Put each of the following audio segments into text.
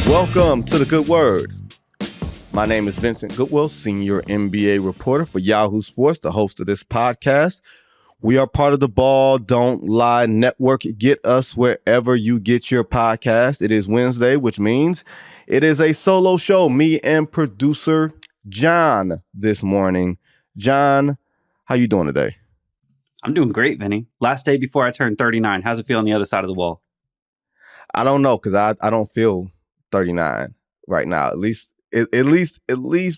Welcome to The Good Word. My name is Vincent Goodwill, senior NBA reporter for Yahoo Sports, the host of this podcast. We are part of the Ball Don't Lie Network. Get us wherever you get your podcast. It is Wednesday, which means it is a solo show. Me and producer John this morning. John, how you doing today? I'm doing great, Vinny. Last day before I turn 39. How's it feel on the other side of the wall? I don't know, because I don't feel 39 right now. At least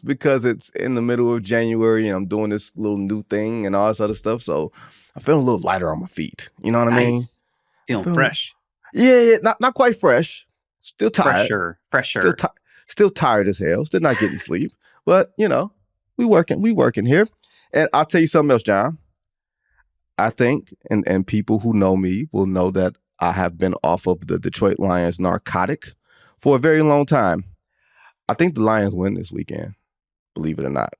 because it's in the middle of January and I'm doing this little new thing and all this other stuff. So I'm feeling a little lighter on my feet. You know what I mean? Feeling fresh. Yeah, not quite fresh. Still tired. Fresher. Still tired as hell. Still not getting sleep. But you know, we working here. And I'll tell you something else, John. I think, and people who know me will know that I have been off of the Detroit Lions narcotic for a very long time. I think the Lions win this weekend, believe it or not.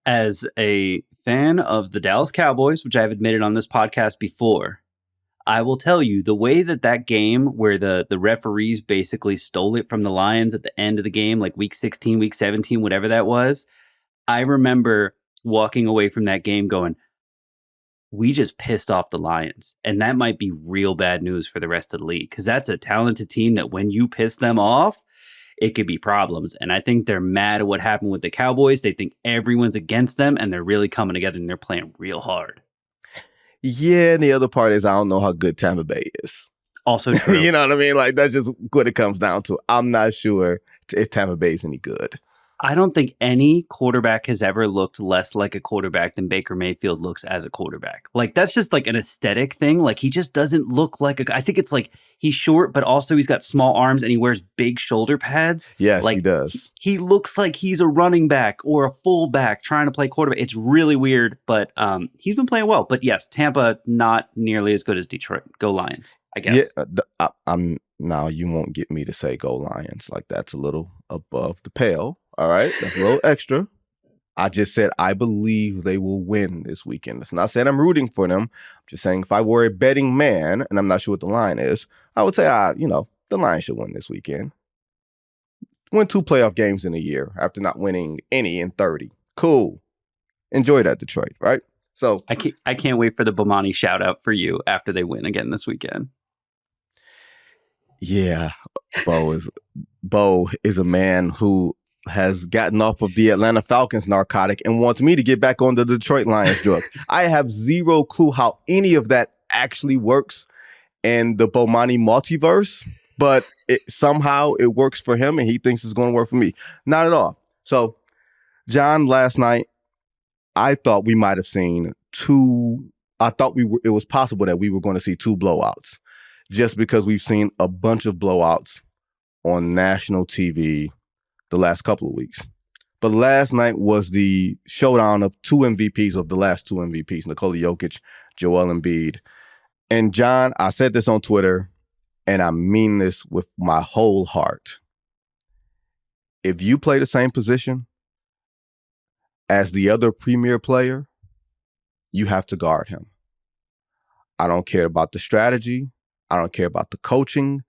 As a fan of the Dallas Cowboys, which I've admitted on this podcast before, I will tell you the way that game where the referees basically stole it from the Lions at the end of the game, like week 16, week 17, whatever that was, I remember walking away from that game going, we just pissed off the Lions. And that might be real bad news for the rest of the league, because that's a talented team that when you piss them off, it could be problems. And I think they're mad at what happened with the Cowboys. They think everyone's against them, and they're really coming together and they're playing real hard. Yeah, and the other part is I don't know how good Tampa Bay is. Also true. You know what I mean? Like, that's just what it comes down to. I'm not sure if Tampa Bay is any good. I don't think any quarterback has ever looked less like a quarterback than Baker Mayfield looks as a quarterback. Like, that's just like an aesthetic thing. Like, he just doesn't look like I think it's like he's short, but also he's got small arms and he wears big shoulder pads. Yes, like, he does. He looks like he's a running back or a fullback trying to play quarterback. It's really weird, but he's been playing well. But yes, Tampa not nearly as good as Detroit. Go Lions, I guess. Yeah, now you won't get me to say go Lions. Like, that's a little above the pale. All right, that's a little extra. I just said I believe they will win this weekend. It's not saying I'm rooting for them. I'm just saying if I were a betting man, and I'm not sure what the line is, I would say, the Lions should win this weekend. Win 2 playoff games in a year after not winning any in 30. Cool. Enjoy that, Detroit, right? So I can't wait for the Bomani shout out for you after they win again this weekend. Yeah, Bo is a man who has gotten off of the Atlanta Falcons narcotic and wants me to get back on the Detroit Lions drug. I have zero clue how any of that actually works in the Bomani multiverse, but somehow it works for him and he thinks it's going to work for me. Not at all. So, John, last night, I thought we might have seen it was possible that we were going to see 2 blowouts, just because we've seen a bunch of blowouts on national TV the last couple of weeks. But last night was the showdown of 2 MVPs, of the last 2 MVPs, Nikola Jokic, Joel Embiid. And John, I said this on Twitter, and I mean this with my whole heart. If you play the same position as the other premier player, you have to guard him. I don't care about the strategy. I don't care about the coaching.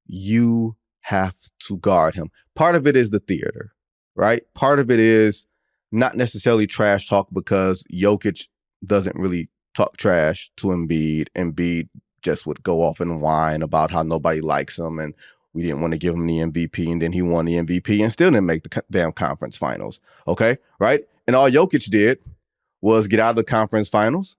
You have to guard him. Part of it is the theater, right? Part of it is not necessarily trash talk, because Jokic doesn't really talk trash to Embiid. Embiid just would go off and whine about how nobody likes him and we didn't want to give him the MVP, and then he won the MVP and still didn't make the damn conference finals. Okay, right? And all Jokic did was get out of the conference finals,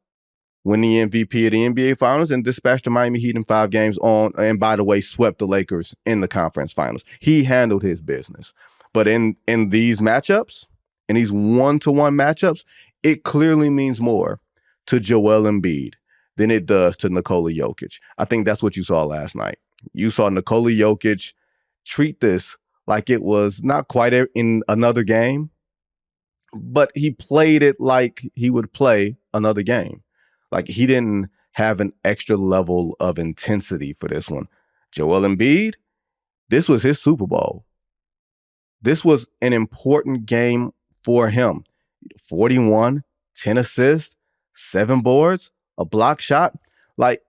win the MVP of the NBA Finals, and dispatched the Miami Heat in 5 games on, and by the way, swept the Lakers in the conference finals. He handled his business. But in these matchups, in these one-to-one matchups, it clearly means more to Joel Embiid than it does to Nikola Jokic. I think that's what you saw last night. You saw Nikola Jokic treat this like it was not quite in another game, but he played it like he would play another game. Like, he didn't have an extra level of intensity for this one. Joel Embiid, this was his Super Bowl. This was an important game for him. 41, 10 assists, 7 boards, a block shot. Like,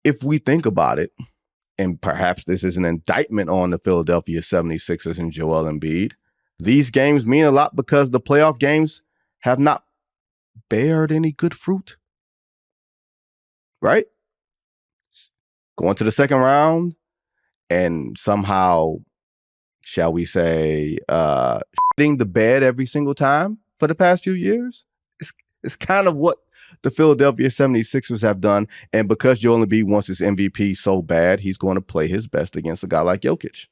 if we think about it, and perhaps this is an indictment on the Philadelphia 76ers and Joel Embiid, these games mean a lot because the playoff games have not bared any good fruit. Right? Going to the second round and somehow, shall we say, shitting the bed every single time for the past few years. It's kind of what the Philadelphia 76ers have done. And because Joel Embiid wants his MVP so bad, he's going to play his best against a guy like Jokic.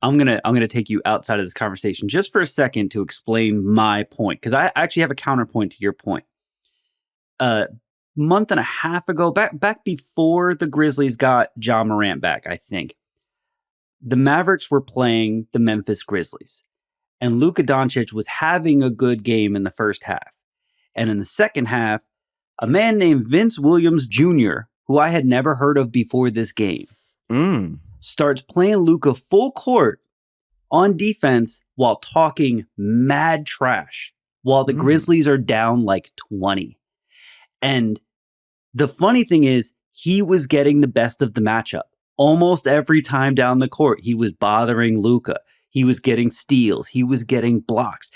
I'm gonna take you outside of this conversation just for a second to explain my point, because I actually have a counterpoint to your point. Month and a half ago, back before the Grizzlies got Ja Morant back, I think, the Mavericks were playing the Memphis Grizzlies, and Luka Doncic was having a good game in the first half. And in the second half, a man named Vince Williams Jr., who I had never heard of before this game, starts playing Luka full court on defense while talking mad trash while the Grizzlies are down like 20. And the funny thing is, he was getting the best of the matchup. Almost every time down the court, he was bothering Luka. He was getting steals. He was getting blocks.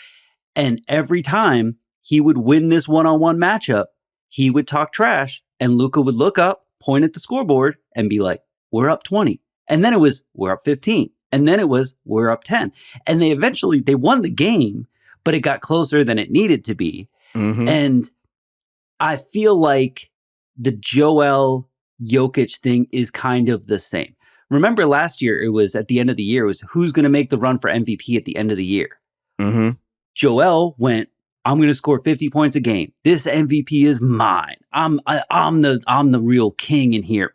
And every time he would win this one-on-one matchup, he would talk trash, and Luka would look up, point at the scoreboard, and be like, we're up 20. And then it was, we're up 15. And then it was, we're up 10. And they won the game, but it got closer than it needed to be. And I feel like the Joel Jokic thing is kind of the same. Remember last year, it was at the end of the year, it was who's going to make the run for MVP at the end of the year. Joel went, I'm going to score 50 points a game. This MVP is mine. I'm the real king in here.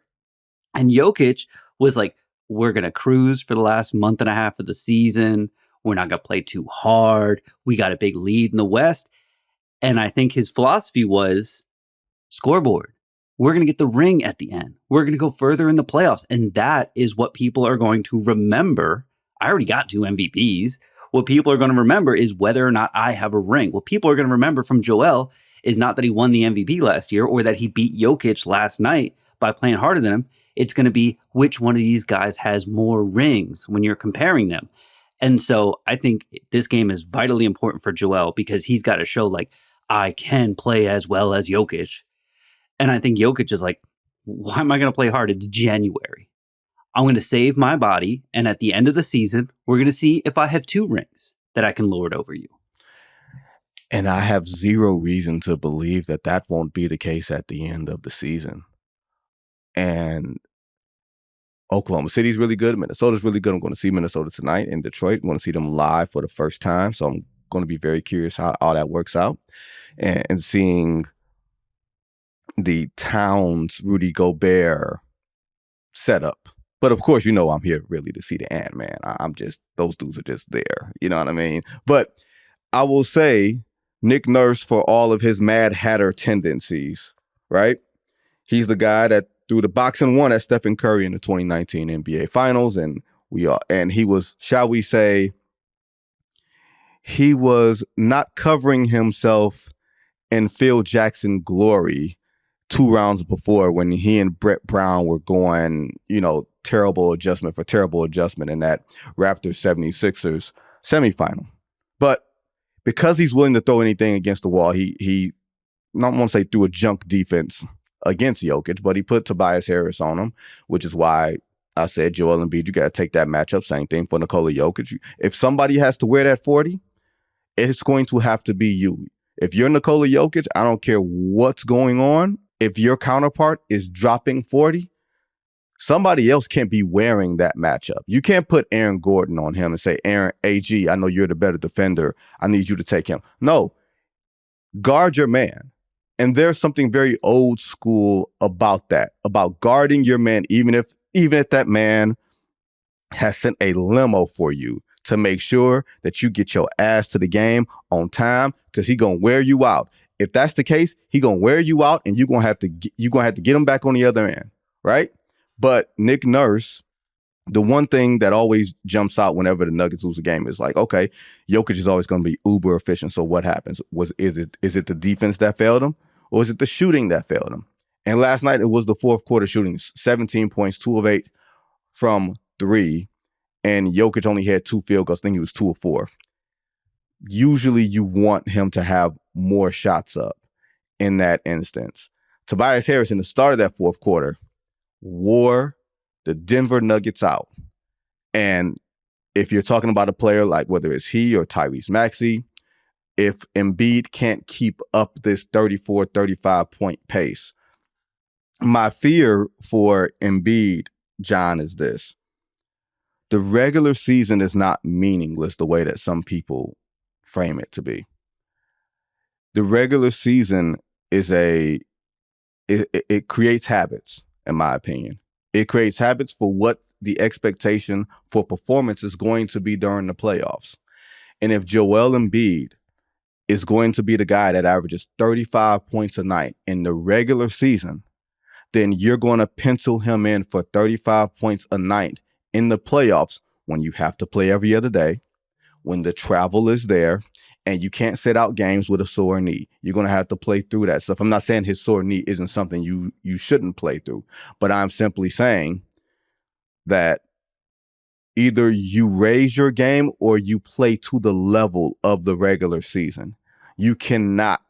And Jokic was like, we're going to cruise for the last month and a half of the season. We're not going to play too hard. We got a big lead in the West. And I think his philosophy was scoreboard. We're going to get the ring at the end. We're going to go further in the playoffs. And that is what people are going to remember. I already got 2 MVPs. What people are going to remember is whether or not I have a ring. What people are going to remember from Joel is not that he won the MVP last year or that he beat Jokic last night by playing harder than him. It's going to be which one of these guys has more rings when you're comparing them. And so I think this game is vitally important for Joel because he's got to show like, I can play as well as Jokic. And I think Jokic is like, why am I going to play hard? It's January. I'm going to save my body. And at the end of the season, we're going to see if I have 2 rings that I can lord over you. And I have zero reason to believe that that won't be the case at the end of the season. And Oklahoma City's really good. Minnesota's really good. I'm going to see Minnesota tonight in Detroit. I'm going to see them live for the first time. So I'm going to be very curious how all that works out. And seeing the Towns, Rudy Gobert setup. But of course, I'm here really to see the Ant-Man. I'm just, those dudes are just there. You know what I mean? But I will say Nick Nurse, for all of his Mad Hatter tendencies, right? He's the guy that threw the boxing one at Stephen Curry in the 2019 NBA Finals. And he was, shall we say, he was not covering himself in Phil Jackson glory 2 rounds before when he and Brett Brown were going, terrible adjustment for terrible adjustment in that Raptors 76ers semifinal. But because he's willing to throw anything against the wall, he not want to say threw a junk defense against Jokic, but he put Tobias Harris on him, which is why I said, Joel Embiid, you got to take that matchup. Same thing for Nikola Jokic. If somebody has to wear that 40, it's going to have to be you. If you're Nikola Jokic, I don't care what's going on. If your counterpart is dropping 40, somebody else can't be wearing that matchup. You can't put Aaron Gordon on him and say, Aaron, AG, I know you're the better defender. I need you to take him. No, guard your man. And there's something very old school about that, about guarding your man, even if that man has sent a limo for you to make sure that you get your ass to the game on time, because he's going to wear you out. If that's the case, he's going to wear you out, and you're going to have to get him back on the other end, right? But Nick Nurse, the one thing that always jumps out whenever the Nuggets lose a game is like, okay, Jokic is always going to be uber efficient. So what happens? Is it the defense that failed him, or is it the shooting that failed him? And last night it was the fourth quarter shooting, 17 points, 2 of 8 from 3 and Jokic only had 2 field goals. I think he was 2 of 4. Usually you want him to have more shots up in that instance. Tobias Harris in the start of that fourth quarter wore the Denver Nuggets out. And if you're talking about a player like whether it's he or Tyrese Maxey, if Embiid can't keep up this 34, 35 point pace, my fear for Embiid, John, is this. The regular season is not meaningless the way that some people frame it to be. The regular season is it creates habits, in my opinion. It creates habits for what the expectation for performance is going to be during the playoffs. And if Joel Embiid is going to be the guy that averages 35 points a night in the regular season, then you're going to pencil him in for 35 points a night in the playoffs when you have to play every other day, when the travel is there, and you can't sit out games with a sore knee. You're going to have to play through that stuff. I'm not saying his sore knee isn't something you shouldn't play through, but I'm simply saying that either you raise your game or you play to the level of the regular season. You cannot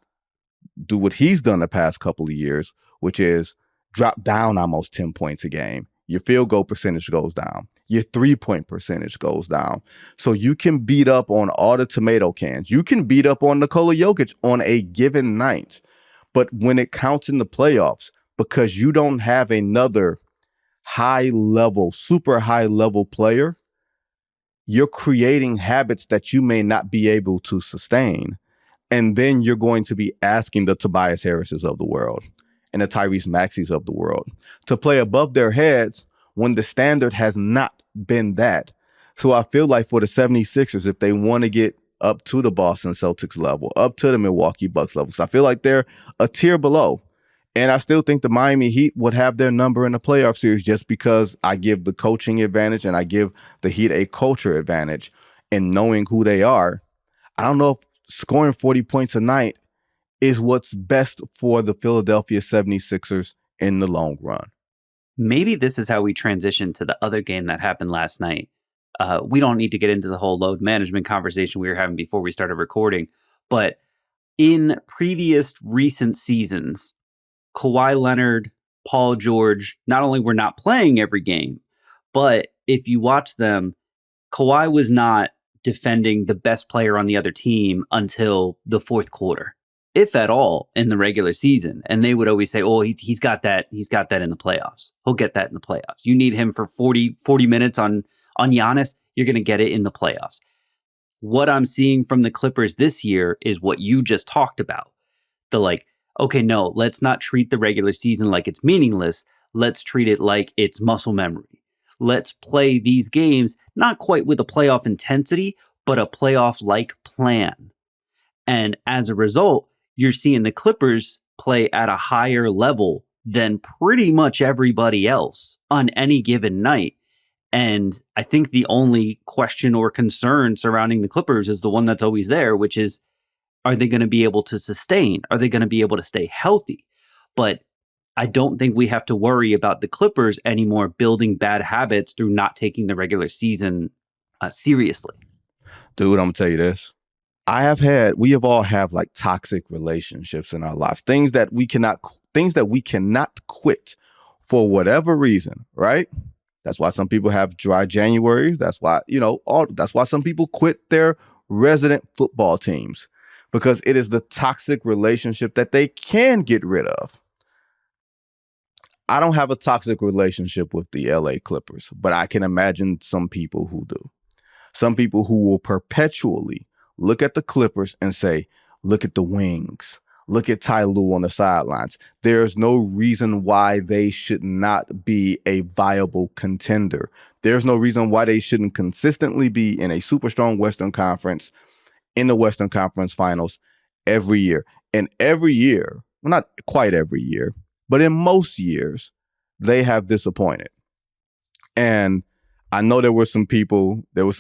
do what he's done the past couple of years, which is drop down almost 10 points a game. Your field goal percentage goes down. Your 3-point percentage goes down. So you can beat up on all the tomato cans. You can beat up on Nikola Jokic on a given night. But when it counts in the playoffs, because you don't have another super high level player, you're creating habits that you may not be able to sustain. And then you're going to be asking the Tobias Harrises of the world and the Tyrese Maxeys of the world to play above their heads when the standard has not been that. So I feel like for the 76ers, if they want to get up to the Boston Celtics level, up to the Milwaukee Bucks level, because I feel like they're a tier below. And I still think the Miami Heat would have their number in the playoff series just because I give the coaching advantage and I give the Heat a culture advantage in knowing who they are. I don't know if scoring 40 points a night is what's best for the Philadelphia 76ers in the long run. Maybe this is how we transition to the other game that happened last night. We don't need to get into the whole load management conversation we were having before we started recording, but in previous recent seasons, Kawhi Leonard, Paul George, not only were not playing every game, but if you watch them, Kawhi was not defending the best player on the other team until the fourth quarter, if at all, in the regular season. And they would always say, oh, he's got that in the playoffs. He'll get that in the playoffs. You need him for 40 minutes on Giannis, you're going to get it in the playoffs. What I'm seeing from the Clippers this year is what you just talked about. Okay, no, let's not treat the regular season like it's meaningless. Let's treat it like it's muscle memory. Let's play these games not quite with a playoff intensity, but a playoff-like plan. And as a result, you're seeing the Clippers play at a higher level than pretty much everybody else on any given night. And I think the only question or concern surrounding the Clippers is the one that's always there, which is, are they going to be able to sustain? Are they going to be able to stay healthy? But I don't think we have to worry about the Clippers anymore building bad habits through not taking the regular season seriously. Dude, I'm going to tell you this. We have all have like toxic relationships in our lives, things that we cannot quit for whatever reason, right? That's why some people have dry Januaries. That's why, that's why some people quit their resident football teams, because it is the toxic relationship that they can get rid of. I don't have a toxic relationship with the LA Clippers, but I can imagine some people who do. Some people who will perpetually look at the Clippers and say, look at the wings. Look at Ty Lue on the sidelines. There's no reason why they should not be a viable contender. There's no reason why they shouldn't consistently be in a super strong Western Conference, in the Western Conference Finals every year. And every year, well, not quite every year, but in most years, they have disappointed. And I know there were some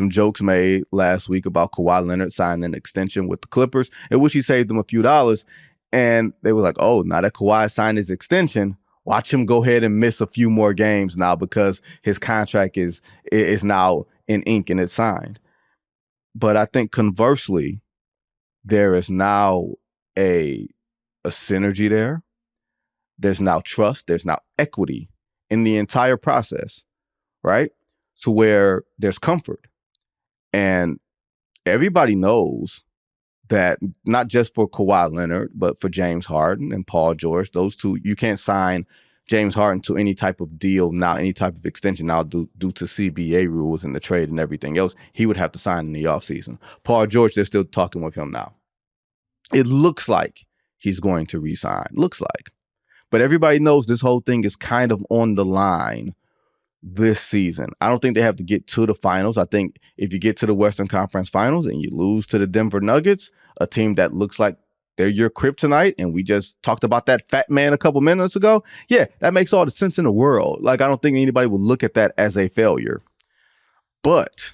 jokes made last week about Kawhi Leonard signing an extension with the Clippers, in which he saved them a few dollars. And they were like, oh, now that Kawhi signed his extension, Watch him go ahead and miss a few more games now because his contract is now in ink and it's signed. But I think conversely, there is now a synergy there. There's now trust. There's now equity in the entire process, right? To where there's comfort. And everybody knows that not just for Kawhi Leonard, but for James Harden and Paul George, those two, you can't sign James Harden to any type of deal now, any type of extension now due to CBA rules and the trade and everything else. He would have to sign in the offseason. Paul George, they're still talking with him now. It looks like he's going to resign. Looks like. But everybody knows this whole thing is kind of on the line this season. I don't think they have to get to the finals. I think if you get to the Western Conference Finals and you lose to the Denver Nuggets, a team that looks like they're your kryptonite, and we just talked about that fat man a couple minutes ago, yeah, that makes all the sense in the world. Like, I don't think anybody would look at that as a failure. But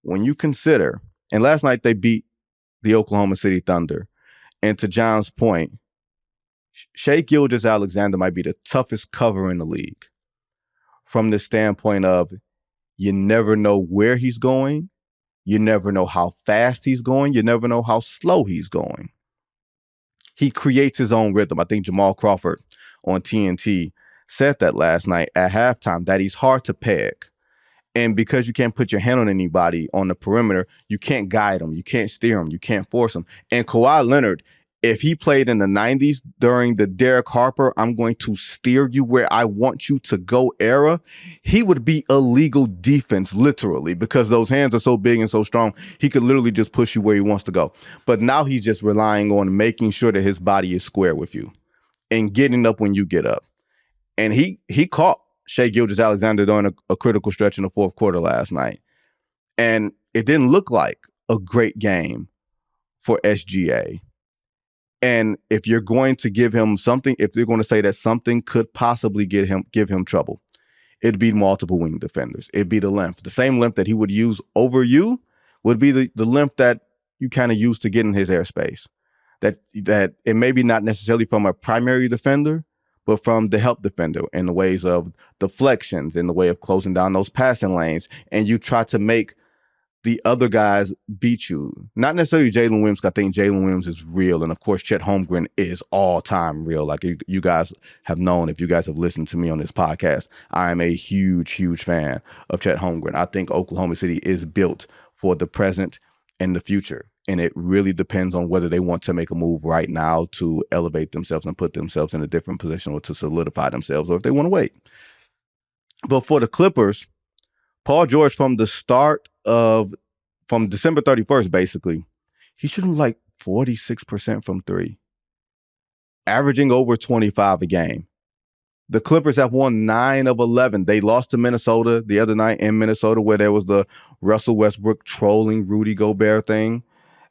when you consider, and last night they beat the Oklahoma City Thunder, and to John's point, Shai Gilgeous-Alexander might be the toughest cover in the league from the standpoint of you never know where he's going. You never know how fast he's going. You never know how slow he's going. He creates his own rhythm. I think Jamal Crawford on TNT said that last night at halftime, that he's hard to peg. And because you can't put your hand on anybody on the perimeter, you can't guide them. You can't steer them. You can't force them. And Kawhi Leonard, if he played in the 90s during the Derek Harper, I'm going to steer you where I want you to go era, he would be illegal defense, literally, because those hands are so big and so strong. He could literally just push you where he wants to go. But now he's just relying on making sure that his body is square with you and getting up when you get up. And he caught Shai Gilgeous-Alexander during a critical stretch in the fourth quarter last night. And it didn't look like a great game for SGA. And if you're going to give him something, if you're going to say that something could possibly give him trouble, it'd be multiple wing defenders. It'd be the length. The same length that he would use over you would be the length that you kind of use to get in his airspace. That it may be not necessarily from a primary defender, but from the help defender in the ways of deflections, in the way of closing down those passing lanes. And you try to make the other guys beat you. Not necessarily Jalen Williams, because I think Jalen Williams is real. And of course, Chet Holmgren is all-time real. Like you guys have known, if you guys have listened to me on this podcast, I am a huge, huge fan of Chet Holmgren. I think Oklahoma City is built for the present and the future. And it really depends on whether they want to make a move right now to elevate themselves and put themselves in a different position or to solidify themselves, or if they want to wait. But for the Clippers, Paul George, from December 31st, basically, he's shooting like 46% from three, averaging over 25 a game. The Clippers have won 9 of 11. They lost to Minnesota the other night in Minnesota, where there was the Russell Westbrook trolling Rudy Gobert thing,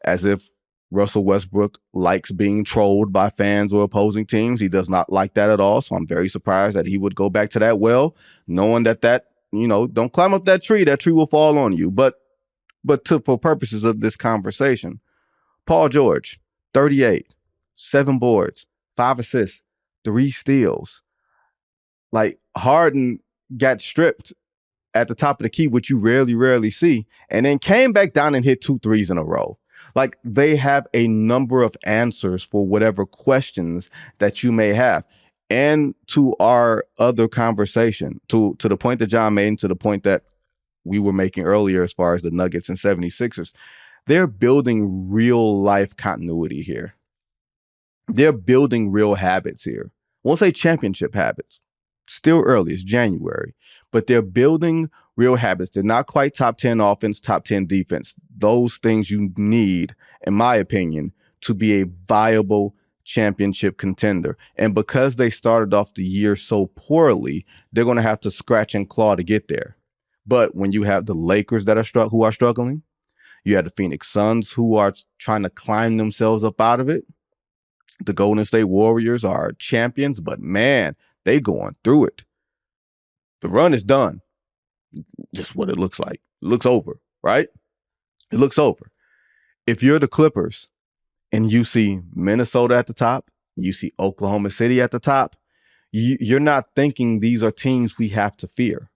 as if Russell Westbrook likes being trolled by fans or opposing teams. He does not like that at all. So I'm very surprised that he would go back to that well, knowing that don't climb up that tree will fall on you. But for purposes of this conversation, Paul George, 38, 7 boards, 5 assists, 3 steals. Like, Harden got stripped at the top of the key, which you rarely see, and then came back down and hit 2 threes in a row. Like, they have a number of answers for whatever questions that you may have. And to our other conversation, to the point that John made, and to the point that we were making earlier as far as the Nuggets and 76ers, they're building real life continuity here. They're building real habits here. I won't say championship habits. Still early, it's January, but they're building real habits. They're not quite top 10 offense, top 10 defense. Those things you need, in my opinion, to be a viable championship contender. And because they started off the year so poorly, they're going to have to scratch and claw to get there. But when you have the Lakers that are struggling, you have the Phoenix Suns who are trying to climb themselves up out of it. The Golden State Warriors are champions, but man, they going through it. The run is done. Just what it looks like. It looks over, right? It looks over. If you're the Clippers and you see Minnesota at the top, you see Oklahoma City at the top, you're not thinking these are teams we have to fear.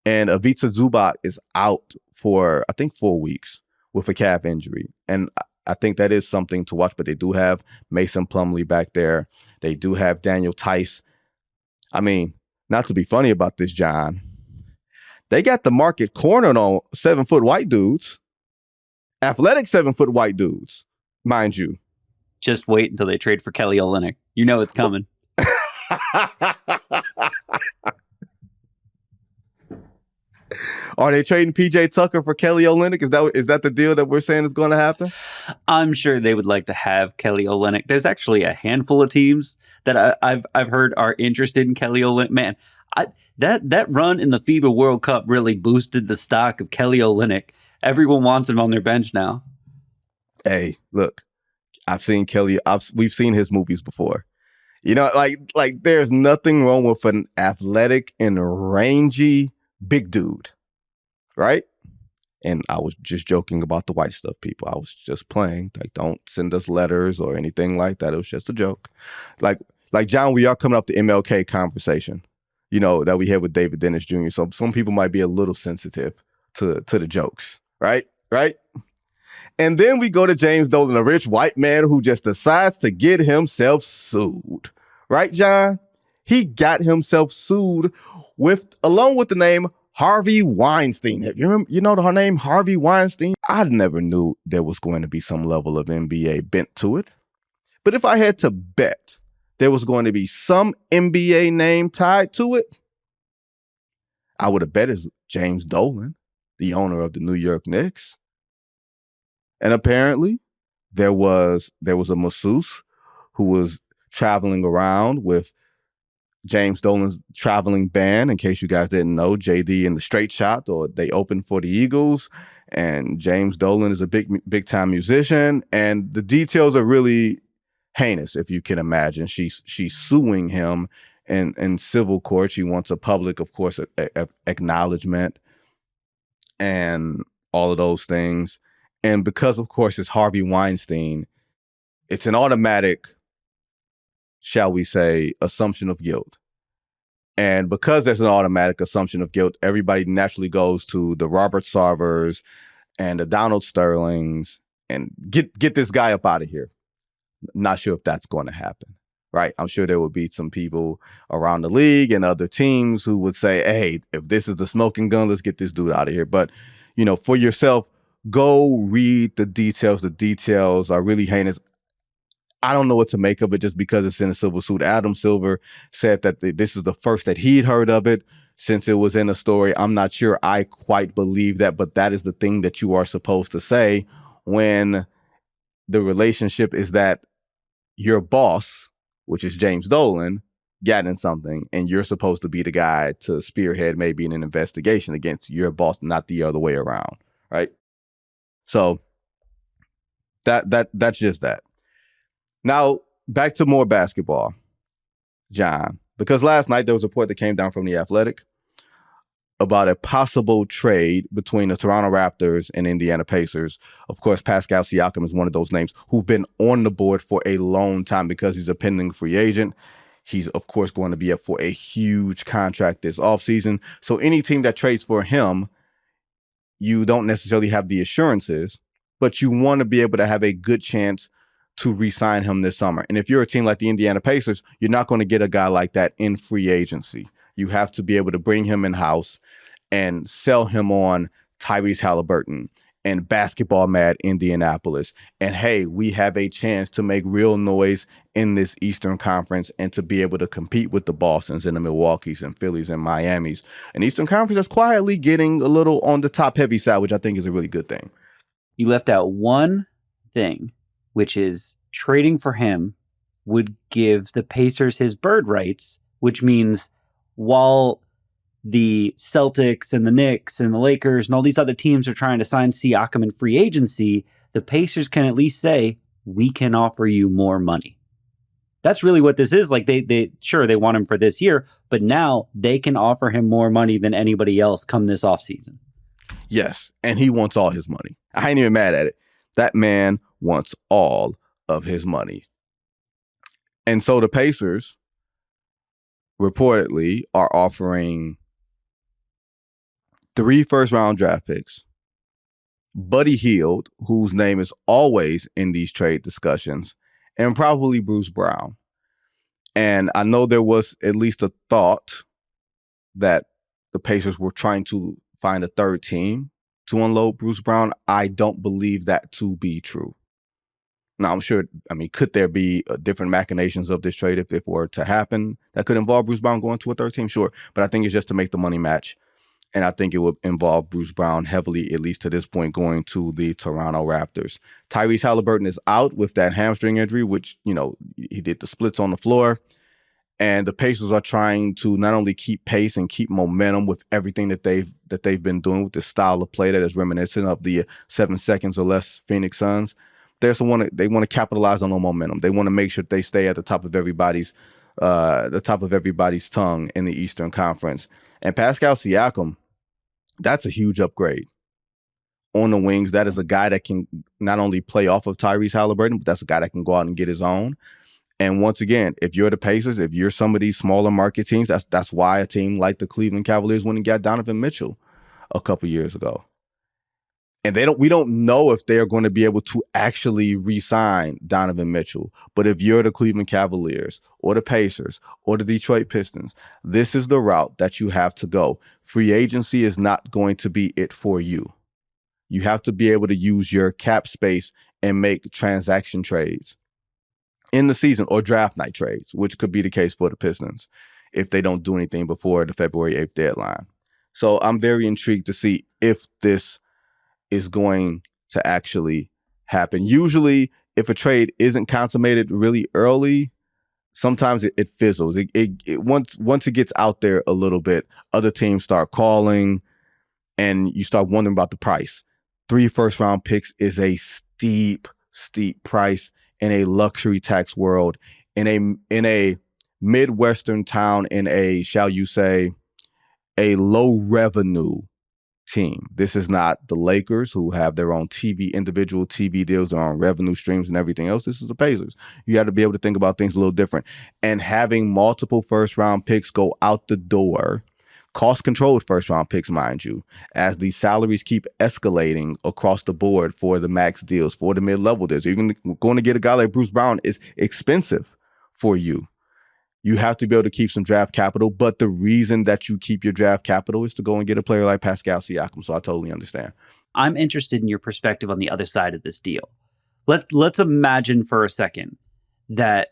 And Ivica Zubac is out for, I think, 4 weeks with a calf injury. And I think that is something to watch. But they do have Mason Plumlee back there. They do have Daniel Tice. I mean, not to be funny about this, John, they got the market cornered on 7-foot white dudes. Athletic 7-foot white dudes, mind you. Just wait until they trade for Kelly Olynyk. You know it's coming. Are they trading PJ Tucker for Kelly Olynyk? Is that the deal that we're saying is going to happen? I'm sure they would like to have Kelly Olynyk. There's actually a handful of teams that I've heard are interested in Kelly Olynyk. Man, that run in the FIBA World Cup really boosted the stock of Kelly Olynyk. Everyone wants him on their bench now. Hey, look, I've seen Kelly. We've seen his movies before. You know, like there's nothing wrong with an athletic and rangy big dude, right? And I was just joking about the white stuff, people. I was just playing. Like, don't send us letters or anything like that. It was just a joke. Like John, we are coming up the MLK conversation, you know, that we had with David Dennis Jr. So some people might be a little sensitive to the jokes, right? And then we go to James Dolan, a rich white man who just decides to get himself sued. Right, John? He got himself sued along with the name Harvey Weinstein. You know her name, Harvey Weinstein? I never knew there was going to be some level of NBA bent to it. But if I had to bet there was going to be some NBA name tied to it, I would have bet it's James Dolan, the owner of the New York Knicks. And apparently there was a masseuse who was traveling around with James Dolan's traveling band. In case you guys didn't know, JD and the Straight Shot, or they opened for the Eagles. And James Dolan is a big time musician. And the details are really heinous, if you can imagine. She's suing him in civil court. She wants a public, of course, acknowledgement and all of those things. And because, of course, it's Harvey Weinstein, it's an automatic, shall we say, assumption of guilt. And because there's an automatic assumption of guilt, everybody naturally goes to the Robert Sarvers and the Donald Sterlings and get this guy up out of here. Not sure if that's going to happen, right? I'm sure there will be some people around the league and other teams who would say, hey, if this is the smoking gun, let's get this dude out of here. But, you know, for yourself, go read the details. The details are really heinous. I don't know what to make of it just because it's in a civil suit. Adam Silver said that this is the first that he'd heard of it since it was in a story. I'm not sure I quite believe that, but that is the thing that you are supposed to say when the relationship is that your boss, which is James Dolan, got in something, and you're supposed to be the guy to spearhead maybe an investigation against your boss, not the other way around, right? So that's just that. Now, back to more basketball, John, because last night there was a report that came down from The Athletic about a possible trade between the Toronto Raptors and Indiana Pacers. Of course, Pascal Siakam is one of those names who've been on the board for a long time because he's a pending free agent. He's, of course, going to be up for a huge contract this offseason. So any team that trades for him, you don't necessarily have the assurances, but you want to be able to have a good chance to re-sign him this summer. And if you're a team like the Indiana Pacers, you're not going to get a guy like that in free agency. You have to be able to bring him in-house and sell him on Tyrese Halliburton and Basketball Mad Indianapolis. And hey, we have a chance to make real noise in this Eastern Conference and to be able to compete with the Bostons and the Milwaukees and Phillies and Miamis. An Eastern Conference that's quietly getting a little on the top-heavy side, which I think is a really good thing. You left out one thing, which is trading for him would give the Pacers his bird rights, which means while the Celtics and the Knicks and the Lakers and all these other teams are trying to sign Siakam in free agency, the Pacers can at least say, we can offer you more money. That's really what this is. Like they want him for this year, but now they can offer him more money than anybody else come this offseason. Yes, and he wants all his money. I ain't even mad at it. That man wants all of his money. And so the Pacers reportedly are offering 3 first-round draft picks, Buddy Hield, whose name is always in these trade discussions, and probably Bruce Brown. And I know there was at least a thought that the Pacers were trying to find a third team to unload Bruce Brown. I don't believe that to be true. Now, I'm sure, could there be different machinations of this trade if it were to happen that could involve Bruce Brown going to a third team? Sure. But I think it's just to make the money match. And I think it would involve Bruce Brown heavily, at least to this point, going to the Toronto Raptors. Tyrese Halliburton is out with that hamstring injury, which, he did the splits on the floor. And the Pacers are trying to not only keep pace and keep momentum with everything that they've been doing with this style of play that is reminiscent of the 7 seconds or less Phoenix Suns. They want to capitalize on the momentum. They want to make sure they stay at the top of everybody's tongue in the Eastern Conference. And Pascal Siakam, that's a huge upgrade on the wings. That is a guy that can not only play off of Tyrese Halliburton, but that's a guy that can go out and get his own. And once again, if you're the Pacers, if you're some of these smaller market teams, that's why a team like the Cleveland Cavaliers went and got Donovan Mitchell a couple years ago. And we don't know if they're going to be able to actually re-sign Donovan Mitchell. But if you're the Cleveland Cavaliers or the Pacers or the Detroit Pistons, this is the route that you have to go. Free agency is not going to be it for you. You have to be able to use your cap space and make transaction trades in the season or draft night trades, which could be the case for the Pistons if they don't do anything before the February 8th deadline. So I'm very intrigued to see if this is going to actually happen. Usually, if a trade isn't consummated really early, sometimes it fizzles. Once it gets out there a little bit, other teams start calling, and you start wondering about the price. 3 first-round picks is a steep price in a luxury tax world, in a Midwestern town, in a, shall you say, a low revenue team. This is not the Lakers, who have their own individual TV deals, their own revenue streams and everything else. This is the Pacers. You have to be able to think about things a little different. And having multiple first-round picks go out the door, cost-controlled first-round picks, mind you, as these salaries keep escalating across the board for the max deals, for the mid-level deals. Even going to get a guy like Bruce Brown is expensive for you. You have to be able to keep some draft capital, but the reason that you keep your draft capital is to go and get a player like Pascal Siakam. So I totally understand. I'm interested in your perspective on the other side of this deal. Let's imagine for a second that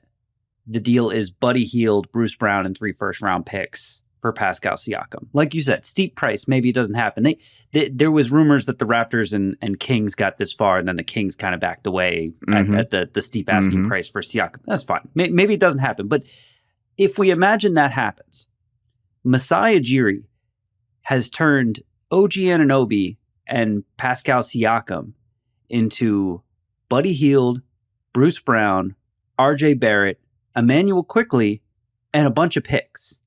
the deal is Buddy Hield, Bruce Brown, and 3 first-round picks for Pascal Siakam. Like you said, steep price. Maybe it doesn't happen. There was rumors that the Raptors and Kings got this far, and then the Kings kind of backed away at the steep asking price for Siakam. That's fine. Maybe it doesn't happen, but if we imagine that happens, Masai Ujiri has turned OG Anunoby and Pascal Siakam into Buddy Hield, Bruce Brown, RJ Barrett, Emmanuel Quickley, and a bunch of picks.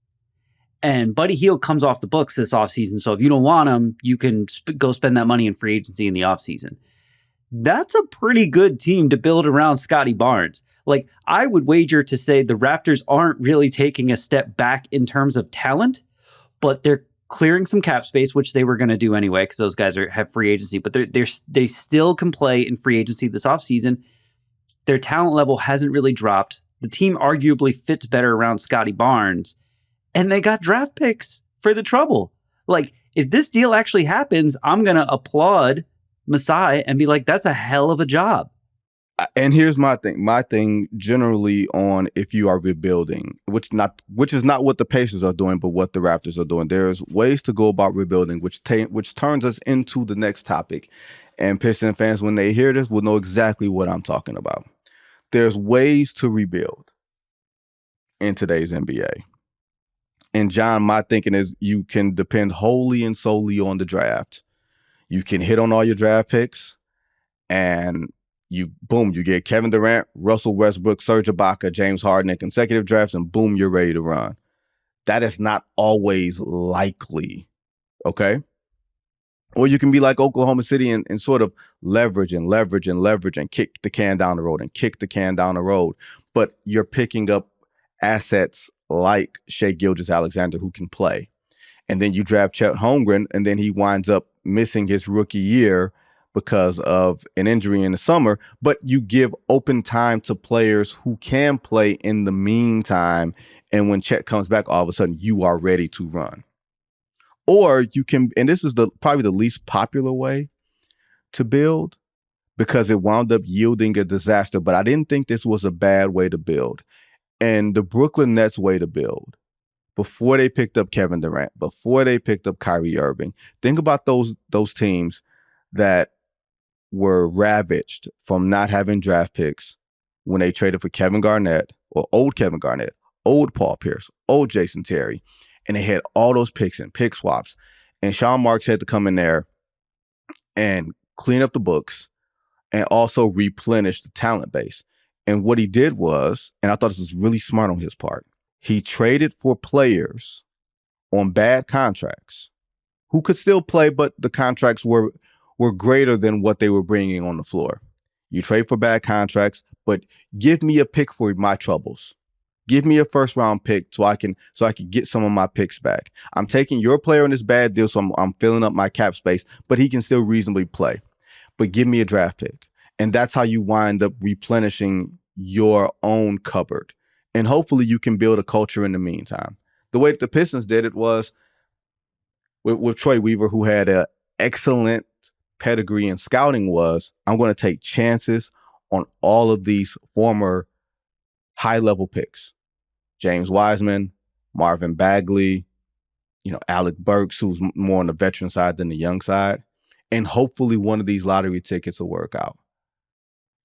And Buddy Hield comes off the books this offseason, so if you don't want him, you can go spend that money in free agency in the offseason. That's a pretty good team to build around Scotty Barnes. Like, I would wager to say the Raptors aren't really taking a step back in terms of talent, but they're clearing some cap space, which they were going to do anyway because those guys have free agency, but they still can play in free agency this offseason. Their talent level hasn't really dropped. The team arguably fits better around Scotty Barnes, and they got draft picks for the trouble. Like, if this deal actually happens, I'm going to applaud Masai and be like, that's a hell of a job. And here's my thing. My thing generally on if you are rebuilding, which is not what the Pacers are doing, but what the Raptors are doing. There's ways to go about rebuilding, which turns us into the next topic. And Piston fans, when they hear this, will know exactly what I'm talking about. There's ways to rebuild in today's NBA. And John, my thinking is you can depend wholly and solely on the draft. You can hit on all your draft picks, and you get Kevin Durant, Russell Westbrook, Serge Ibaka, James Harden in consecutive drafts, and boom, you're ready to run. That is not always likely, okay? Or you can be like Oklahoma City and sort of leverage and kick the can down the road and kick the can down the road. But you're picking up assets like Shai Gilgeous-Alexander who can play. And then you draft Chet Holmgren, and then he winds up missing his rookie year because of an injury in the summer. But you give open time to players who can play in the meantime. And when Chet comes back, all of a sudden you are ready to run. Or you can, and this is probably the least popular way to build because it wound up yielding a disaster. But I didn't think this was a bad way to build. And the Brooklyn Nets way to build, before they picked up Kevin Durant, before they picked up Kyrie Irving, think about those teams that were ravaged from not having draft picks when they traded for Kevin Garnett, or old Kevin Garnett, old Paul Pierce, old Jason Terry, and they had all those picks and pick swaps. And Sean Marks had to come in there and clean up the books and also replenish the talent base. And what he did was, and I thought this was really smart on his part, he traded for players on bad contracts who could still play, but the contracts were greater than what they were bringing on the floor. You trade for bad contracts, but give me a pick for my troubles. Give me a first round pick so I can get some of my picks back. I'm taking your player on this bad deal, so I'm filling up my cap space, but he can still reasonably play. But give me a draft pick. And that's how you wind up replenishing your own cupboard. And hopefully you can build a culture in the meantime. The way that the Pistons did it was with Troy Weaver, who had an excellent pedigree in scouting, was I'm going to take chances on all of these former high-level picks. James Wiseman, Marvin Bagley, Alec Burks, who's more on the veteran side than the young side. And hopefully one of these lottery tickets will work out.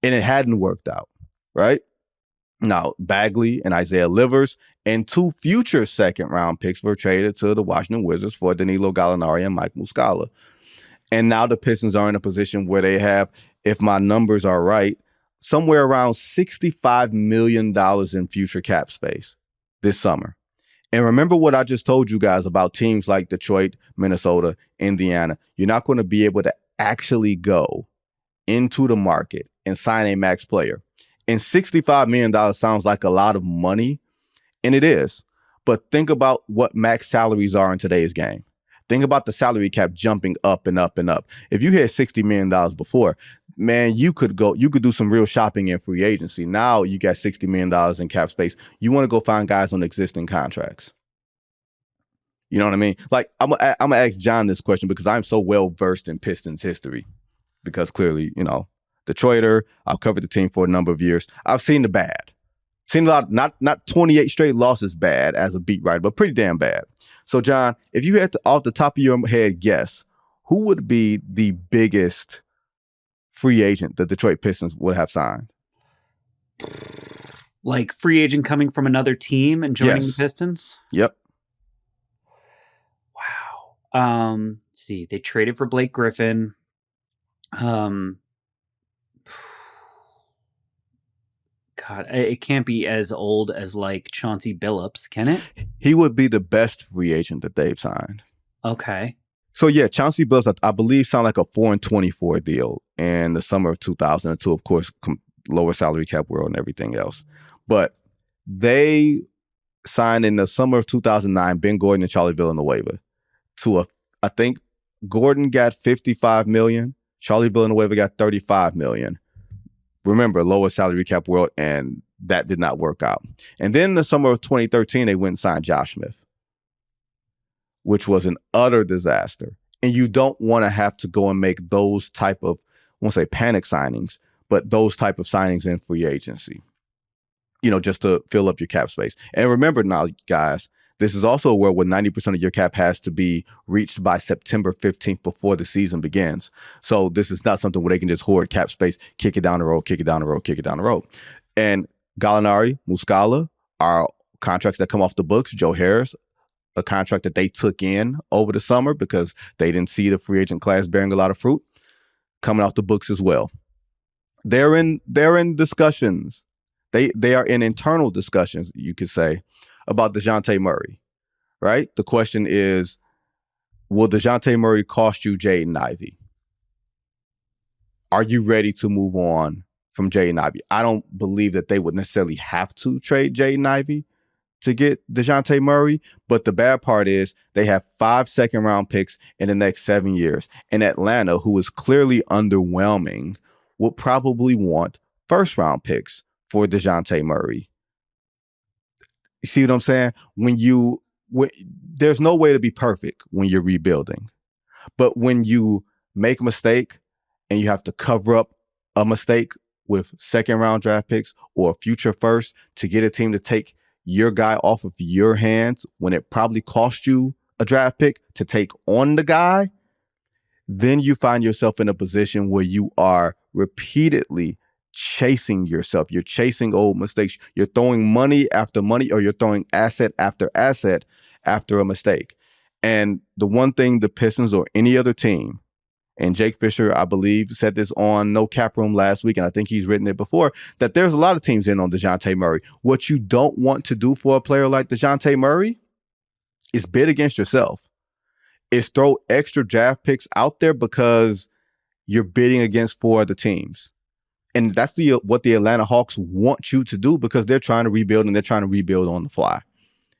And it hadn't worked out, right? Now, Bagley and Isaiah Livers and 2 future second-round picks were traded to the Washington Wizards for Danilo Gallinari and Mike Muscala. And now the Pistons are in a position where they have, if my numbers are right, somewhere around $65 million in future cap space this summer. And remember what I just told you guys about teams like Detroit, Minnesota, Indiana. You're not going to be able to actually go into the market and sign a max player. And $65 million sounds like a lot of money, and it is. But think about what max salaries are in today's game. Think about the salary cap jumping up and up and up. If you had $60 million before, man, you could do some real shopping in free agency. Now you got $60 million in cap space. You want to go find guys on existing contracts. You know what I mean? Like, I'm gonna ask John this question because I'm so well versed in Pistons history. Because clearly, Detroiter, I've covered the team for a number of years. I've seen the bad. Seen a lot, not 28 straight losses bad as a beat writer, but pretty damn bad. So, John, if you had to, off the top of your head, guess, who would be the biggest free agent the Detroit Pistons would have signed? Like free agent coming from another team and joining the Pistons? Yep. Wow. Let's see. They traded for Blake Griffin. God, it can't be as old as like Chauncey Billups, can it? He would be the best free agent that they've signed. Okay. So yeah, Chauncey Billups, I believe, signed like a 4-24 deal in the summer of 2002. Of course, lower salary cap world and everything else. But they signed in the summer of 2009 Ben Gordon and Charlie Villanueva to I think Gordon got $55 million. Charlie Villanueva got $35 million. Remember, lower salary cap world, and that did not work out. And then in the summer of 2013, they went and signed Josh Smith, which was an utter disaster. And you don't want to have to go and make those type of, I won't say panic signings, but those type of signings in free agency, just to fill up your cap space. And remember now, guys, this is also a world where 90% of your cap has to be reached by September 15th before the season begins. So this is not something where they can just hoard cap space, kick it down the road, kick it down the road, kick it down the road. And Gallinari, Muscala are contracts that come off the books. Joe Harris, a contract that they took in over the summer because they didn't see the free agent class bearing a lot of fruit, coming off the books as well. They're in discussions. They are in internal discussions, you could say, about DeJounte Murray, right? The question is, will DeJounte Murray cost you Jaden Ivey? Are you ready to move on from Jaden Ivey? I don't believe that they would necessarily have to trade Jaden Ivey to get DeJounte Murray. But the bad part is they have 5 second-round picks in the next 7 years. And Atlanta, who is clearly underwhelming, would probably want first-round picks for DeJounte Murray. You see what I'm saying? There's no way to be perfect when you're rebuilding. But when you make a mistake and you have to cover up a mistake with second-round draft picks or future first to get a team to take your guy off of your hands when it probably cost you a draft pick to take on the guy, then you find yourself in a position where you are repeatedly chasing yourself. You're chasing old mistakes. You're throwing money after money, or you're throwing asset after asset after a mistake. And the one thing the Pistons or any other team, and Jake Fisher, I believe, said this on No Cap Room last week, and I think he's written it before, that there's a lot of teams in on DeJounte Murray. What you don't want to do for a player like DeJounte Murray is bid against yourself. Is throw extra draft picks out there because you're bidding against 4 other teams. And that's what the Atlanta Hawks want you to do, because they're trying to rebuild, and they're trying to rebuild on the fly.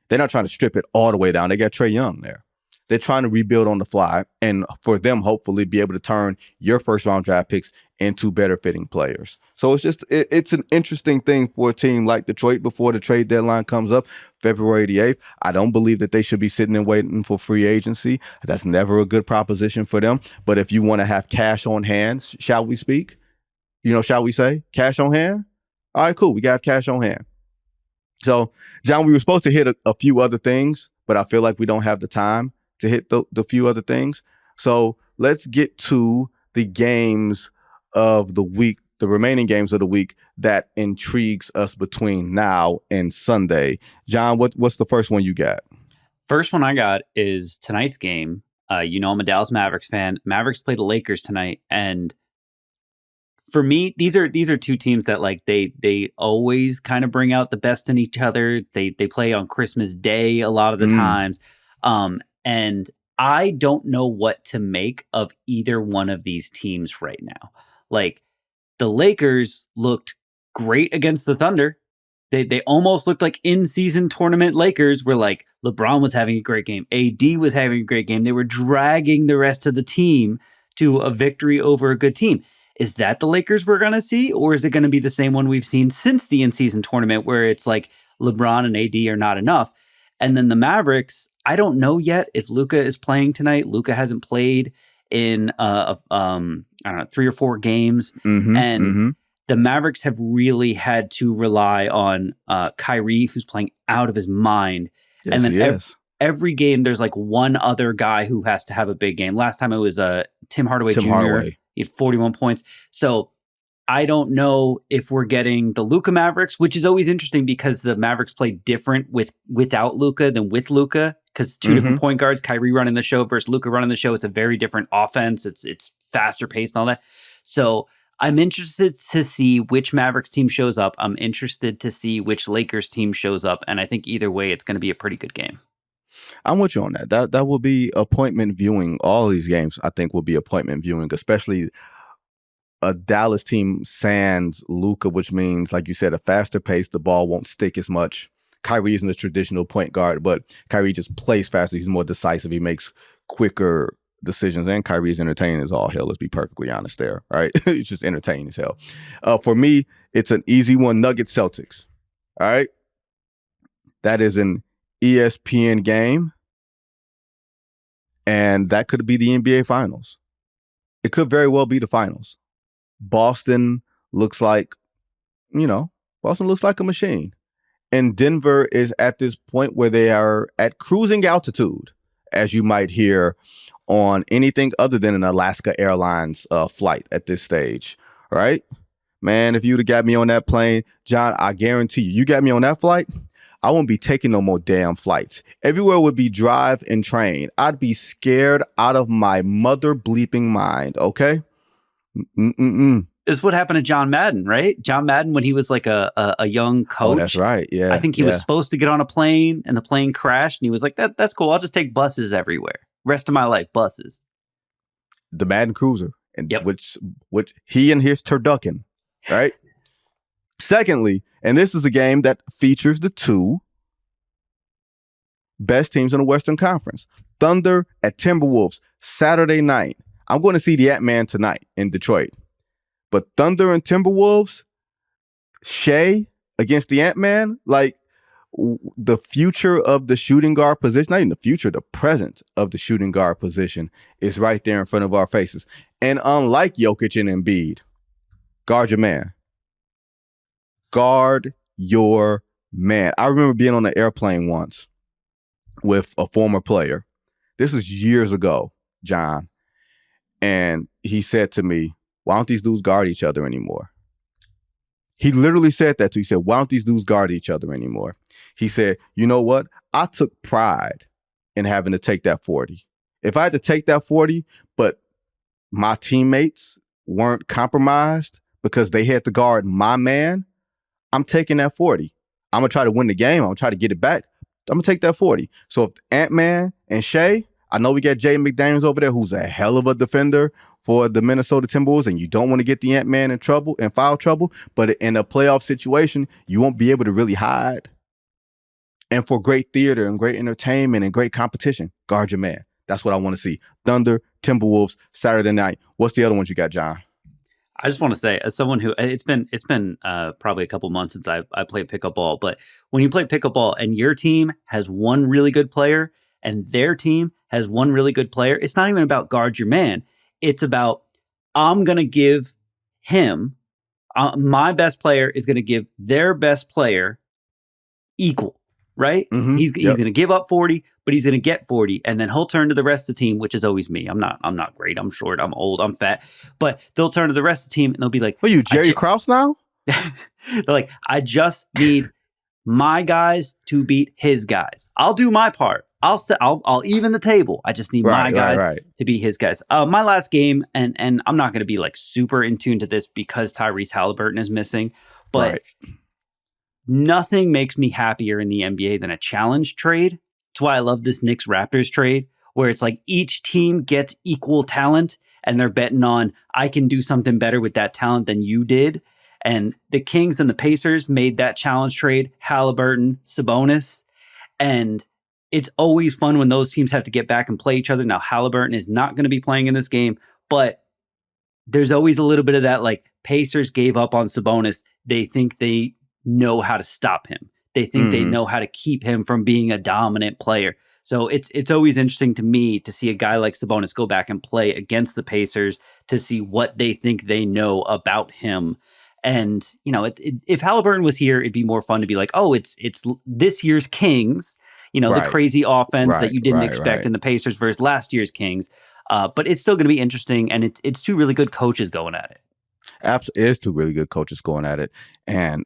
They're not trying to strip it all the way down. They got Trae Young there. They're trying to rebuild on the fly, and for them, hopefully, be able to turn your first-round draft picks into better-fitting players. So it's an interesting thing for a team like Detroit before the trade deadline comes up, February the 8th. I don't believe that they should be sitting and waiting for free agency. That's never a good proposition for them. But if you want to have cash on hand, shall we speak? Shall we say cash on hand? All right, cool. We got cash on hand. So, John, we were supposed to hit a few other things, but I feel like we don't have the time to hit the few other things. So let's get to the games of the week, the remaining games of the week that intrigues us between now and Sunday. John, what's the first one you got? First one I got is tonight's game. I'm a Dallas Mavericks fan. Mavericks play the Lakers tonight, and for me, these are 2 teams that they always kind of bring out the best in each other. They play on Christmas Day a lot of the times. And I don't know what to make of either one of these teams right now. Like, the Lakers looked great against the Thunder. They almost looked like in-season tournament Lakers, where like LeBron was having a great game. AD was having a great game. They were dragging the rest of the team to a victory over a good team. Is that the Lakers we're going to see? Or is it going to be the same one we've seen since the in-season tournament, where it's like LeBron and AD are not enough? And then the Mavericks, I don't know yet if Luka is playing tonight. Luka hasn't played in, 3 or 4 games. The Mavericks have really had to rely on Kyrie, who's playing out of his mind. Yes, and then every game, there's like one other guy who has to have a big game. Last time it was Tim Hardaway Jr. He had 41 points. So I don't know if we're getting the Luka Mavericks, which is always interesting because the Mavericks play different without Luka than with Luka, because 2 different point guards, Kyrie running the show versus Luka running the show. It's a very different offense. It's faster paced and all that. So I'm interested to see which Mavericks team shows up. I'm interested to see which Lakers team shows up. And I think either way, it's going to be a pretty good game. I'm with you on that. That will be appointment viewing. All these games, I think, will be appointment viewing, especially a Dallas team sans Luka, which means, like you said, a faster pace. The ball won't stick as much. Kyrie isn't a traditional point guard, but Kyrie just plays faster. He's more decisive. He makes quicker decisions, and Kyrie's entertaining as all hell. Let's be perfectly honest there, right? It's just entertaining as hell. For me, it's an easy one. Nuggets Celtics. All right, that is an ESPN game, and that could be the NBA Finals. It could very well be the Finals. Boston looks like a machine. And Denver is at this point where they are at cruising altitude, as you might hear on anything other than an Alaska Airlines flight at this stage, right? Man, if you'd have got me on that plane, John, I guarantee you got me on that flight, I won't be taking no more damn flights. Everywhere would be drive and train. I'd be scared out of my mother bleeping mind, okay? Is what happened to John Madden, right? John Madden, when he was like a young coach. Oh, that's right. Yeah. I think he was supposed to get on a plane, and the plane crashed, and he was like, that's cool. I'll just take buses everywhere. Rest of my life, buses. The Madden Cruiser, and which he and his turducken, right? Secondly, and this is a game that features the 2 best teams in the Western Conference. Thunder at Timberwolves Saturday night. I'm going to see the Ant-Man tonight in Detroit. But Thunder and Timberwolves, Shea against the Ant-Man, like the future of the shooting guard position, not even the future, the present of the shooting guard position is right there in front of our faces. And unlike Jokic and Embiid, guard your man. Guard your man. I remember being on an airplane once with a former player. This was years ago, John. And he said to me, why don't these dudes guard each other anymore? He literally said that to me. He said, why don't these dudes guard each other anymore? He said, you know what? I took pride in having to take that 40. If I had to take that 40, but my teammates weren't compromised because they had to guard my man, I'm taking that 40. I'm going to try to win the game. I'm going to try to get it back. I'm going to take that 40. So if Ant-Man and Shea, I know we got Jay McDaniels over there, who's a hell of a defender for the Minnesota Timberwolves, and you don't want to get the Ant-Man in trouble and foul trouble, but in a playoff situation, you won't be able to really hide. And for great theater and great entertainment and great competition, guard your man. That's what I want to see. Thunder, Timberwolves, Saturday night. What's the other ones you got, John? I just want to say, as someone who it's been probably a couple months since I played pickup ball, but when you play pickup ball and your team has one really good player and their team has one really good player, it's not even about guard your man. It's about, I'm going to give him, my best player is going to give their best player equal, right? Mm-hmm. He's going to give up 40, but he's going to get 40, and then he'll turn to the rest of the team, which is always me. I'm not great. I'm short. I'm old. I'm fat. But they'll turn to the rest of the team and they'll be like, "Are you Jerry Krause now?" They're like, I just need my guys to beat his guys. I'll do my part. I'll even the table. I just need my guys to beat his guys. My last game, and I'm not going to be like super in tune to this because Tyrese Halliburton is missing, but nothing makes me happier in the NBA than a challenge trade. That's why I love this Knicks Raptors trade, where it's like each team gets equal talent and they're betting on, I can do something better with that talent than you did. And the Kings and the Pacers made that challenge trade, Halliburton, Sabonis. And it's always fun when those teams have to get back and play each other. Now, Halliburton is not going to be playing in this game, but there's always a little bit of that, like, Pacers gave up on Sabonis. They think they know how to stop him. They think they know how to keep him from being a dominant player. So it's always interesting to me to see a guy like Sabonis go back and play against the Pacers to see what they think they know about him. And, you know, if Halliburton was here, it'd be more fun to be like, oh, it's this year's Kings, you know, the crazy offense that you didn't expect in the Pacers versus last year's Kings. But it's still going to be interesting. And it's two really good coaches going at it. Absolutely. It is two really good coaches going at it. And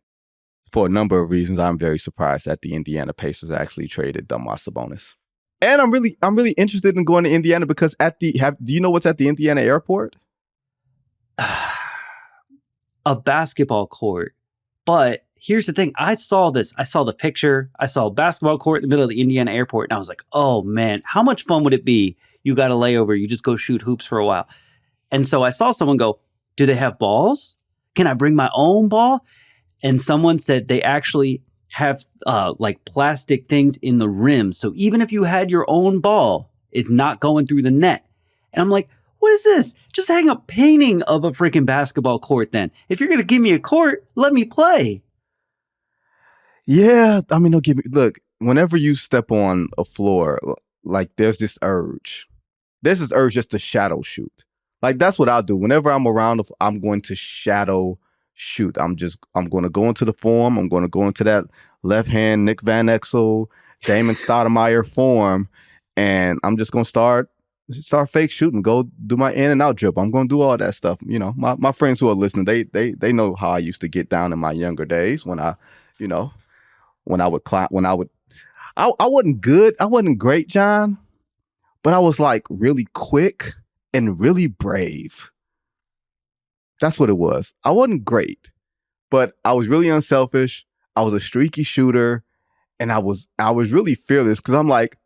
for a number of reasons, I'm very surprised that the Indiana Pacers actually traded Domantas Sabonis. And I'm really interested in going to Indiana because do you know what's at the Indiana airport? A basketball court. But here's the thing. I saw this. I saw the picture. I saw a basketball court in the middle of the Indiana airport. And I was like, oh, man, how much fun would it be? You got a layover. You just go shoot hoops for a while. And so I saw someone go, do they have balls? Can I bring my own ball? And someone said they actually have like plastic things in the rim. So even if you had your own ball, it's not going through the net. And I'm like, what is this? Just hang a painting of a freaking basketball court then. If you're going to give me a court, let me play. Yeah. I mean, look, whenever you step on a floor, like there's this urge. There's this urge just to shadow shoot. Like that's what I'll do. Whenever I'm around, I'm going to shadow shoot. I'm going to go into the form. I'm going to go into that left hand Nick Van Exel, Damon Stoudemire form, and I'm just going to start fake shooting, go do my in and out dribble. I'm going to do all that stuff. You know, my friends who are listening, they know how I used to get down in my younger days when I wasn't good. I wasn't great, John, but I was like really quick and really brave. That's what it was. I wasn't great, but I was really unselfish. I was a streaky shooter, and I was really fearless because I'm like,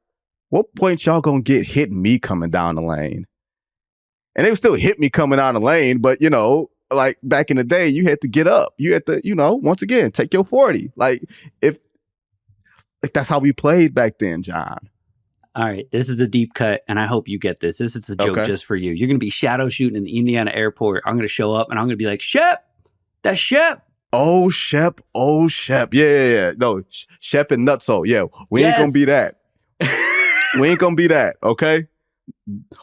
what point y'all gonna get hitting me coming down the lane? And they would still hit me coming down the lane, but you know, like back in the day, you had to get up. You had to, you know, once again, take your 40. Like if Like, that's how we played back then, John. All right, this is a deep cut, and I hope you get this. This is a joke just for you. You're going to be shadow shooting in the Indiana airport. I'm going to show up, and I'm going to be like, Shep, that's Shep. Oh, Shep. Yeah. No, Shep and Nutso. Yeah, we ain't going to be that. We ain't going to be that, okay?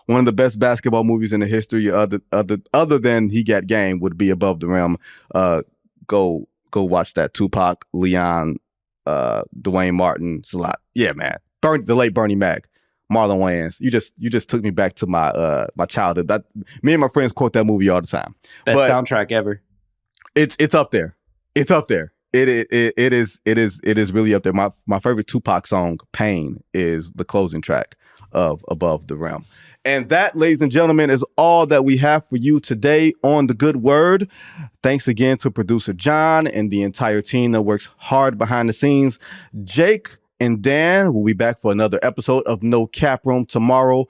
One of the best basketball movies in the history, other than He Got Game, would be Above the Rim. Go watch that. Tupac, Leon, Dwayne Martin. It's a lot. Yeah, man. The late Bernie Mac, Marlon Wayans. You just took me back to my childhood. Me and my friends quote that movie all the time. Best soundtrack ever. It's up there. It's up there. It is really up there. My favorite Tupac song, Pain, is the closing track of Above the Rim. And that, ladies and gentlemen, is all that we have for you today on The Good Word. Thanks again to producer John and the entire team that works hard behind the scenes. Jake and Dan will be back for another episode of No Cap Room tomorrow.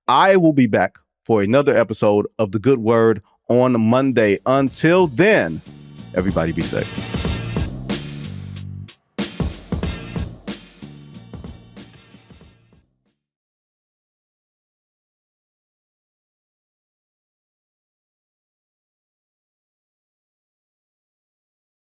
I will be back for another episode of The Good Word on Monday. Until then, everybody be safe.